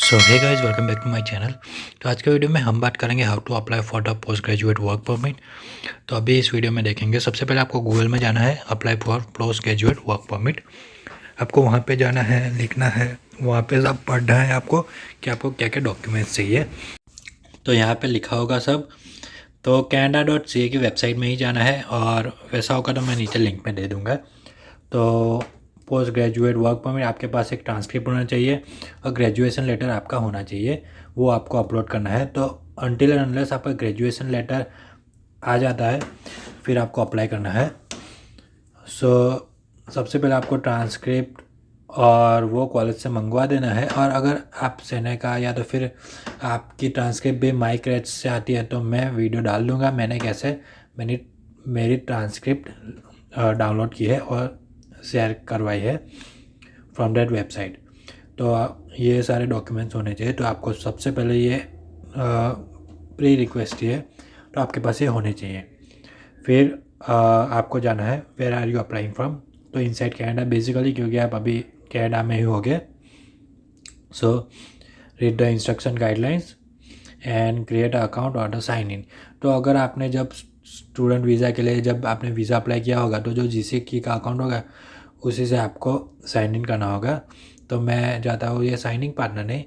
So hey guys, welcome back to my channel. तो आज के वीडियो में हम बात करेंगे how to apply for the post graduate work permit. तो अभी इस वीडियो में देखेंगे। सबसे पहले आपको गूगल में जाना है, apply for post graduate work permit. आपको वहाँ पे जाना है, लिखना है, वहाँ पे सब पढ़ना है आपको कि आपको क्या क्या डॉक्यूमेंट्स चाहिए। तो यहाँ पे लिखा होगा सब। तो canada.ca की वेबसाइट में ही जाना है, और वैसा होगा तो मैं नीचे लिंक में दे दूँगा। तो पोस्ट ग्रेजुएट वर्क परमिट, आपके पास एक ट्रांसक्रिप्ट होना चाहिए और ग्रेजुएशन लेटर आपका होना चाहिए, वो आपको अपलोड करना है। तो अनटिल एंड अनलेस आपका ग्रेजुएशन लेटर आ जाता है फिर आपको अप्लाई करना है। सो सबसे पहले आपको ट्रांसक्रिप्ट और वो कॉलेज से मंगवा देना है। और अगर आप सेनेका या तो फिर आपकी ट्रांसक्रिप्ट भी माइक्रेच से आती है तो मैं वीडियो डाल दूँगा मैंने मेरी ट्रांसक्रिप्ट डाउनलोड की है और शेयर करवाई है फ्रॉम दैट वेबसाइट। तो ये सारे डॉक्यूमेंट्स होने चाहिए। तो आपको सबसे पहले ये प्री रिक्वेस्ट है, तो आपके पास ये होने चाहिए। फिर आपको जाना है where are you applying from. तो इनसाइड कैनेडा बेसिकली, क्योंकि आप अभी कैनेडा में ही होगे। So read the instruction guidelines and create account और द साइन इन। तो अगर आपने जब स्टूडेंट वीज़ा के लिए जब आपने वीज़ा अप्लाई किया होगा तो जो जीसीकी का अकाउंट होगा उसी से आपको साइन इन करना होगा। तो मैं जाता हूँ, ये साइनिंग पार्टनर नहीं,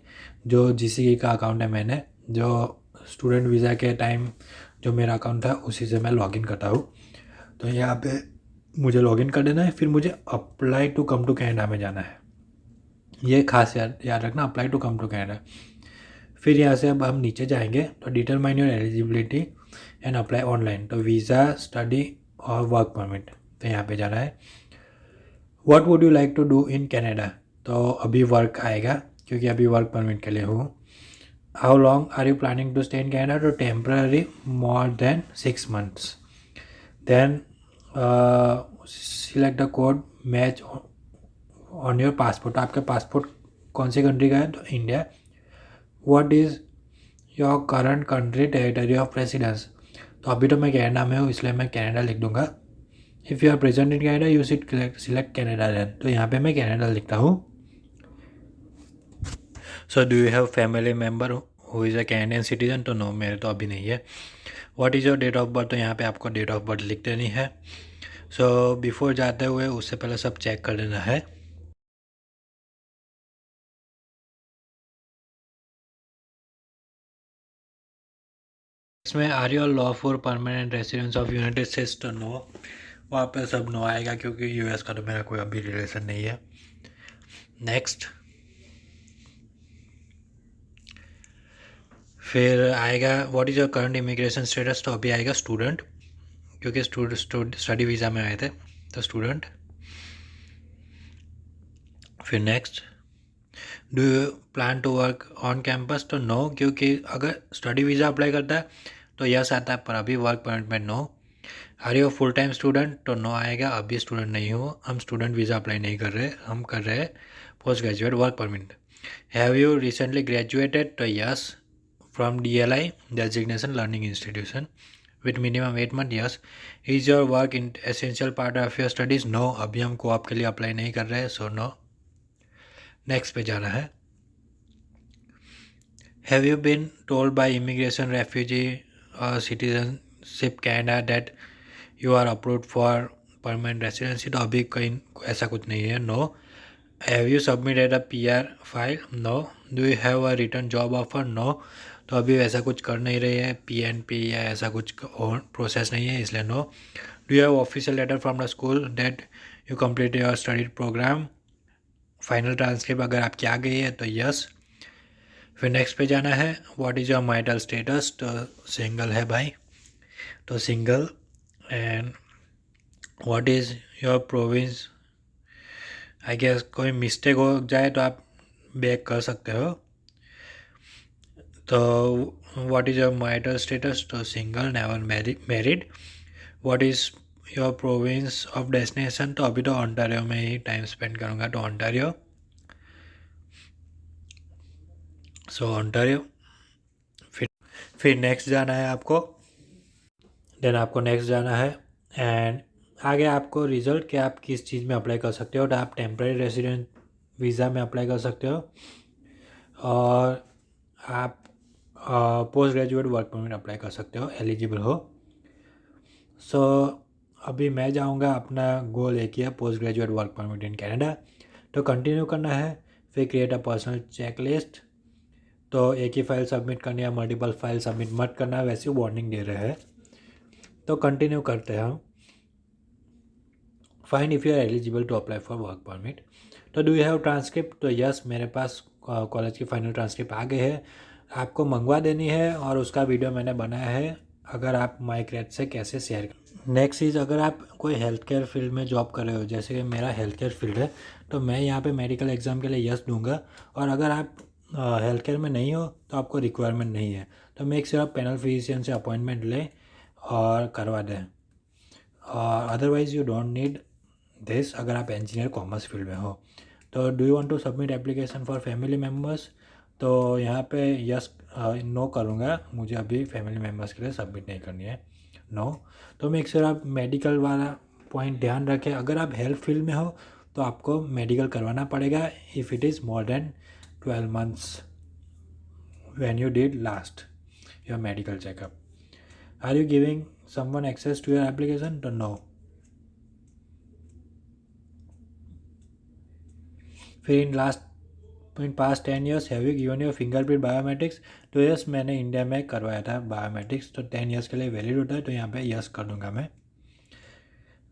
जो जीसीकी का अकाउंट है, मैंने जो स्टूडेंट वीज़ा के टाइम जो मेरा अकाउंट था उसी से मैं लॉगिन करता हूँ। तो यहाँ पे मुझे लॉगिन कर देना है, फिर मुझे apply to come to Canada में जाना है। ये खास याद रखना, apply to come to Canada. फिर यहाँ से अब हम नीचे जाएंगे तो determine your eligibility and apply online. तो वीज़ा, स्टडी और वर्क परमिट, तो यहाँ पे जाना है। What would you like to do in Canada. तो अभी वर्क आएगा क्योंकि अभी वर्क परमिट के लिए हूँ। How long are you planning to stay in Canada. तो temporary more than 6 months। Then select the code match on your passport. आपका पासपोर्ट कौन सी कंट्री का है, तो India. What is your current country territory of residence. तो अभी तो मैं कनाडा में हूँ इसलिए मैं कनाडा लिख दूंगा। If you are present in Canada you should select Canada then. तो यहाँ पे मैं कैनेडा लिखता हूँ। So do you have family member who is a Canadian citizen. तो नो, मेरे तो अभी नहीं है। What is your date of birth. तो यहाँ पे आपको डेट ऑफ बर्थ लिख देनी है। सो बिफोर जाते हुए उससे पहले सब चेक कर लेना है। इसमें are you lawful permanent residence of United States. तो नो, वहाँ पे सब नो आएगा क्योंकि यूएस का तो मेरा कोई अभी रिलेशन नहीं है। नेक्स्ट, फिर आएगा what is your current immigration status. तो अभी आएगा स्टूडेंट, क्योंकि स्टडी वीज़ा में आए थे तो स्टूडेंट। फिर next, do you plan to work on campus. तो नो, क्योंकि अगर स्टडी वीज़ा अप्लाई करता है तो यस आता है, पर अभी वर्क परमिट में no. Are you full time student. तो नो आएगा, अभी स्टूडेंट नहीं हो, हम स्टूडेंट वीज़ा अप्लाई नहीं कर रहे, हम कर रहे हैं post graduate work permit. Have you recently graduated. तो yes, from DLI designation learning institution with minimum 8 months। Yes. Is your work in essential part of your studies. No, अभी हम को आपके लिए अप्लाई नहीं कर रहे हैं, सो नो। नेक्स्ट पे जाना है। Have you been told by immigration, refugee और citizenship Canada that you are approved for permanent residency. तो अभी कहीं ऐसा कुछ नहीं है, no. Have you submitted a PR file. No. Do you have a return job offer. No. तो अभी ऐसा कुछ कर नहीं रही है, PNP या ऐसा कुछ और प्रोसेस नहीं है, इसलिए no. Do you have official letter from the school that you complete your study program. Final transcript अगर आपकी आ गई है तो यस। फिर नेक्स्ट पे जाना है। What is your marital status. तो सिंगल है भाई, तो single. And what is your province. I guess कोई मिस्टेक हो जाए तो आप बैक कर सकते हो। तो what is your marital status. तो single, never married. What is your province of destination. तो अभी तो ओंटारियो में ही टाइम स्पेंड करूँगा, तो ओंटारियो। सो ओंटारियो। फिर नेक्स्ट जाना है आपको। देन आपको नेक्स्ट जाना है एंड आगे आपको रिजल्ट कि आप किस चीज़ में अप्लाई कर सकते हो। तो आप टेम्परेरी रेसिडेंट वीज़ा में अप्लाई कर सकते हो, और आप post graduate work permit apply कर सकते हो, एलिजिबल हो। सो अभी मैं जाऊंगा, अपना गोल एक ही है, post graduate work permit in Canada. तो कंटिन्यू करना है, फिर create a personal check list. तो एक ही फाइल सबमिट करनी है, मल्टीपल फाइल सबमिट मत करना, वैसे वार्निंग दे रहे हैं। तो कंटिन्यू करते हैं हम। Find if you are eligible to apply for work permit. तो डू यू हैव ट्रांसक्रिप्ट? तो यस, मेरे पास कॉलेज की फाइनल ट्रांसक्रिप्ट आ गए है, आपको मंगवा देनी है, और उसका वीडियो मैंने बनाया है, अगर आप माइक्रेट से कैसे शेयर। नेक्स्ट चीज़, अगर आप कोई हेल्थ केयर फील्ड में जॉब कर रहे हो, जैसे कि मेरा हेल्थ केयर फील्ड है, तो मैं यहाँ पे मेडिकल एग्ज़ाम के लिए यस दूंगा। और अगर आप हेल्थ केयर में नहीं हो तो आपको रिक्वायरमेंट नहीं है, तो मेक श्योर आप पैनल फिजिशियन से अपॉइंटमेंट लें और करवा दें। और otherwise you don't need this अगर आप इंजीनियर कॉमर्स फील्ड में हो। तो do you want to submit application for family members? तो यहाँ पे यस नो करूँगा, मुझे अभी फैमिली मेम्बर्स के लिए सबमिट नहीं करनी है, नो। तो मेक श्योर आप मेडिकल वाला पॉइंट ध्यान रखें। अगर आप हेल्थ फील्ड में हो तो आपको मेडिकल करवाना पड़ेगा, if it is more than 12 months when you did last your medical checkup. Are you giving someone access to your application? तो no. फिर in past 10 years have you given your fingerprint biometrics? तो yes, मैंने India में करवाया था biometrics, तो 10 years के लिए वैलिड होता है, तो यहाँ पे यस कर दूंगा मैं।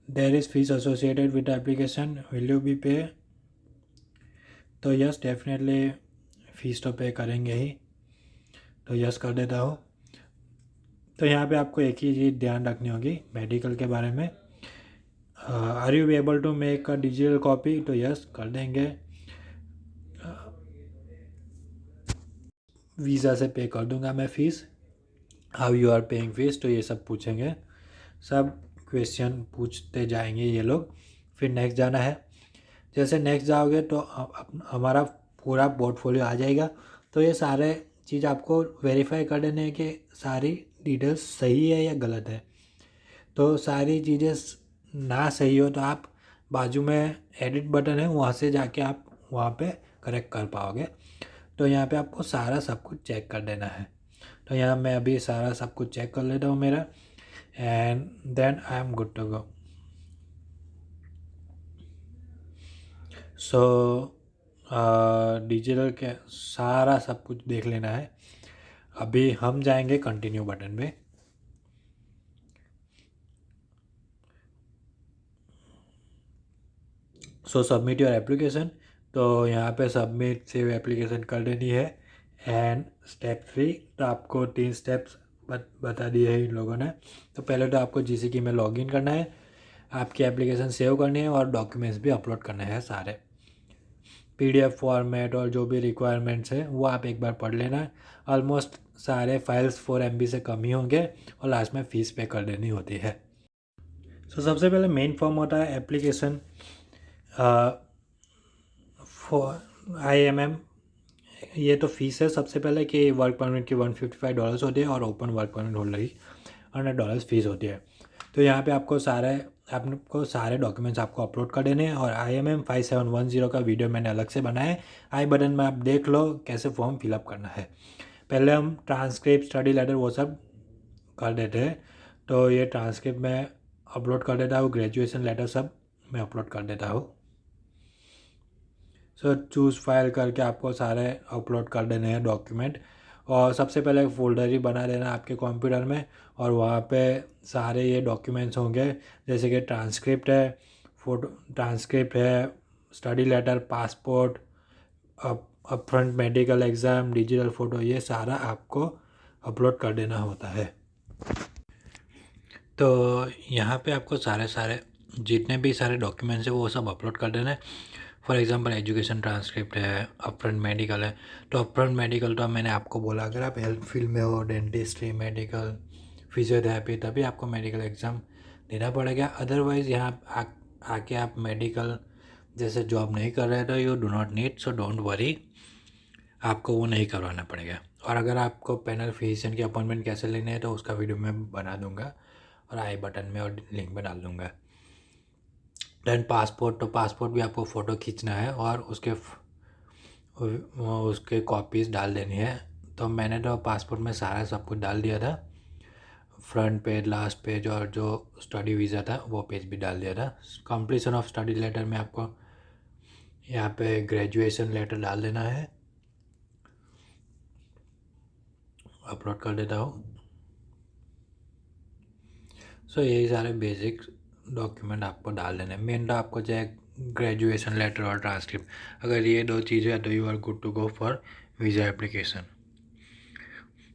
There is fees associated with application, will you be pay? तो यस, डेफिनेटली फ़ीस तो पे करेंगे ही, तो यस कर देता हूँ। तो यहाँ पे आपको एक ही चीज़ ध्यान रखनी होगी मेडिकल के बारे में। Are you able to make a digital copy? तो यस कर देंगे। वीज़ा से पे कर दूंगा मैं fees. How you are paying fees? तो ये सब पूछेंगे, सब क्वेश्चन पूछते जाएंगे ये लोग। फिर नेक्स्ट जाना है। जैसे नेक्स्ट जाओगे तो हमारा पूरा पोर्टफोलियो आ जाएगा। तो ये सारे चीज़ आपको वेरीफाई कर देने कि सारी डिटेल्स सही है या गलत है। तो सारी चीज़ें ना सही हो तो आप बाजू में एडिट बटन है, वहाँ से जाके आप वहाँ पे करेक्ट कर पाओगे। तो यहाँ पे आपको सारा सब कुछ चेक कर देना है। तो यहाँ मैं अभी सारा सब कुछ चेक कर लेता हूँ मेरा, and then I am good to go. So digital के सारा सब कुछ देख लेना है। अभी हम जाएंगे कंटिन्यू बटन पे। सो सबमिट योर एप्लीकेशन। तो यहाँ पे सबमिट सेव एप्लीकेशन कर देनी है। एंड स्टेप 3, तो आपको 3 स्टेप्स बता दिए हैं इन लोगों ने। तो पहले तो आपको जीसीकी में लॉगिन करना है, आपकी एप्लीकेशन सेव करनी है, और डॉक्यूमेंट्स भी अपलोड करने हैं सारे, पीडीएफ फॉर्मेट और जो भी रिक्वायरमेंट्स है वो आप एक बार पढ़ लेना। ऑलमोस्ट सारे फाइल्स 4 MB से कम ही होंगे, और लास्ट में फ़ीस पे कर देनी होती है। सो सबसे पहले मेन फॉर्म होता है एप्लीकेशन फॉर IMM। ये तो फीस है सबसे पहले कि वर्क परमिट की $155 होती है, और ओपन वर्क परमिट होल्डर की $100 फीस होती है। तो यहाँ पे आपको सारे डॉक्यूमेंट्स आपको अपलोड कर देने हैं। और IMM 5710 का वीडियो मैंने अलग से बनाया है, आई बटन में आप देख लो कैसे फॉर्म फिलअप करना है। पहले हम ट्रांसक्रिप्ट, स्टडी लेटर वो सब कर देते हैं। तो ये ट्रांसक्रिप्ट मैं अपलोड कर देता हूँ, ग्रेजुएशन लेटर सब मैं अपलोड कर देता हूँ। सो चूज़ फाइल करके आपको सारे अपलोड कर देने हैं डॉक्यूमेंट। और सबसे पहले एक फ़ोल्डर ही बना देना आपके कंप्यूटर में, और वहाँ पे सारे ये डॉक्यूमेंट्स होंगे, जैसे कि ट्रांसक्रिप्ट है, study letter, passport, upfront medical exam, digital photo, ये सारा आपको अपलोड कर देना होता है। तो यहाँ पे आपको सारे जितने भी सारे डॉक्यूमेंट्स हैं वो सब अपलोड कर देना है। फॉर एग्जांपल एजुकेशन ट्रांसक्रिप्ट है, अपफ्रंट मेडिकल है। तो अपफ्रंट मेडिकल तो मैंने आपको बोला, अगर आप हेल्थ फील्ड में हो, डेंटिस्ट्री, मेडिकल, फिजियोथेरेपी, तभी आपको मेडिकल एग्ज़ाम देना पड़ेगा। अदरवाइज़ यहाँ आके आप मेडिकल जैसे जॉब नहीं कर रहे तो you do not need, so don't worry, आपको वो नहीं करवाना पड़ेगा। और अगर आपको पैनल फिजिशियन की अपॉइंटमेंट कैसे लेने हैं तो उसका वीडियो मैं बना दूंगा, और आई बटन में और लिंक में डाल दूंगा। दैन पासपोर्ट, तो पासपोर्ट भी आपको फ़ोटो खींचना है, और उसके कॉपीज़ डाल देनी है। तो मैंने तो पासपोर्ट में सारा सब कुछ डाल दिया था, फ्रंट पेज, लास्ट पेज और जो स्टडी वीज़ा था वो पेज भी डाल दिया था। कंप्लीशन ऑफ स्टडी लेटर में आपको यहाँ पे ग्रेजुएशन लेटर डाल देना है। अपलोड कर देता हूँ। सो यही सारे बेसिक डॉक्यूमेंट आपको डाल देने। मेन तो आपको चाहे ग्रेजुएशन लेटर और ट्रांसक्रिप्ट, अगर ये 2 चीज़ें है तो you are good to go for visa application.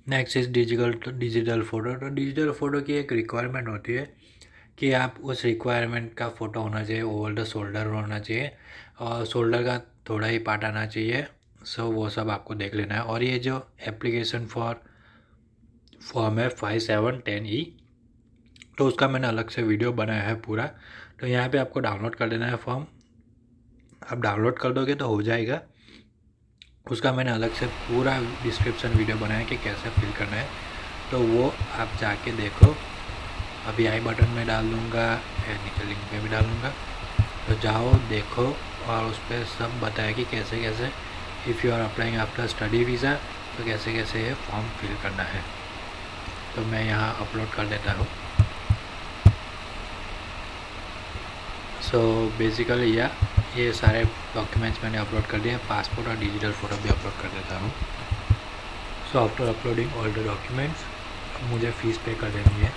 Next is digital photo. तो डिजिटल फ़ोटो की एक रिक्वायरमेंट होती है कि आप उस रिक्वायरमेंट का फ़ोटो होना चाहिए, ओवर द शोल्डर होना चाहिए और शोल्डर का थोड़ा ही पार्ट आना चाहिए। सो वो सब आपको देख लेना है। और ये जो एप्लीकेशन फॉर्म है 5710E, तो उसका मैंने अलग से वीडियो बनाया है पूरा। तो यहाँ पे आपको डाउनलोड कर लेना है फॉर्म। आप डाउनलोड कर दोगे तो हो जाएगा। उसका मैंने अलग से पूरा डिस्क्रिप्शन वीडियो बनाया कि कैसे फिल करना है, तो वो आप जाके देखो। अभी आई बटन में डाल दूँगा या नीचे लिंक पे भी डाल दूँगा, तो जाओ देखो और उस पर सब बताया कि कैसे कैसे if you are applying after study visa तो कैसे कैसे ये फॉर्म फिल करना है। तो मैं यहाँ अपलोड कर देता हूँ। सो बेसिकली ये सारे डॉक्यूमेंट्स मैंने अपलोड कर दिए। पासपोर्ट और डिजिटल फ़ोटो भी अपलोड कर देता हूँ। So after uploading all the documents मुझे फ़ीस पे कर देनी है।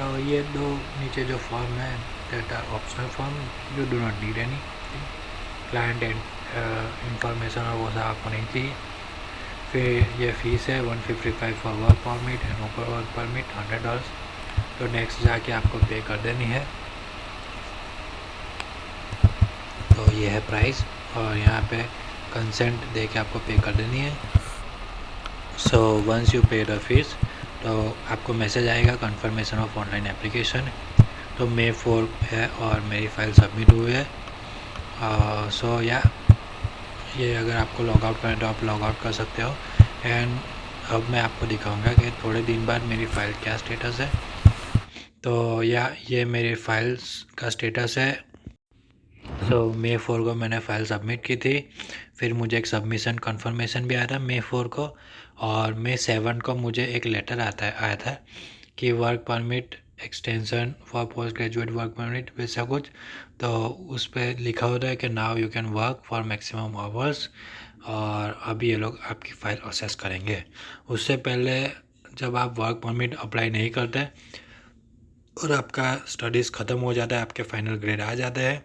और ये 2 नीचे जो फॉर्म है that are optional form, you do not need any client and information और वो सब आपको नहीं चाहिए। फिर ये फ़ीस है 155 for work permit and open work permit $100। तो नेक्स्ट जाके आपको पे कर देनी है। तो ये है प्राइस और यहाँ पे कंसेंट दे के आपको पे कर देनी है। सो वंस यू पे द फीस तो आपको मैसेज आएगा कंफर्मेशन ऑफ ऑनलाइन एप्लीकेशन। तो May 4 है और मेरी फ़ाइल सबमिट हुई है। सो ये अगर आपको लॉग आउट करें तो आप लॉग आउट कर सकते हो। एंड अब मैं आपको दिखाऊंगा कि थोड़े दिन बाद मेरी फ़ाइल क्या स्टेटस है। तो ये मेरी फाइल्स का स्टेटस है। सो May 4 को मैंने फ़ाइल सबमिट की थी। फिर मुझे एक सबमिशन कंफर्मेशन भी आया था May 4 को, और May 7 को मुझे एक लेटर आया था कि work permit extension for post graduate work permit वैसा कुछ। तो उस पर लिखा होता है कि now you can work for maximum hours, और अभी ये लोग आपकी फ़ाइल असेस करेंगे। उससे पहले जब आप वर्क परमिट अप्लाई नहीं करते और आपका स्टडीज़ ख़त्म हो जाता है, आपके फाइनल ग्रेड आ जाते हैं,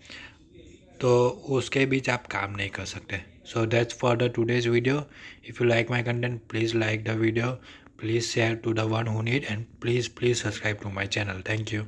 तो उसके बीच आप काम नहीं कर सकते। So that's for the today's video. If you like my content please like the video, please share to the one who need, and please subscribe to my channel. Thank you.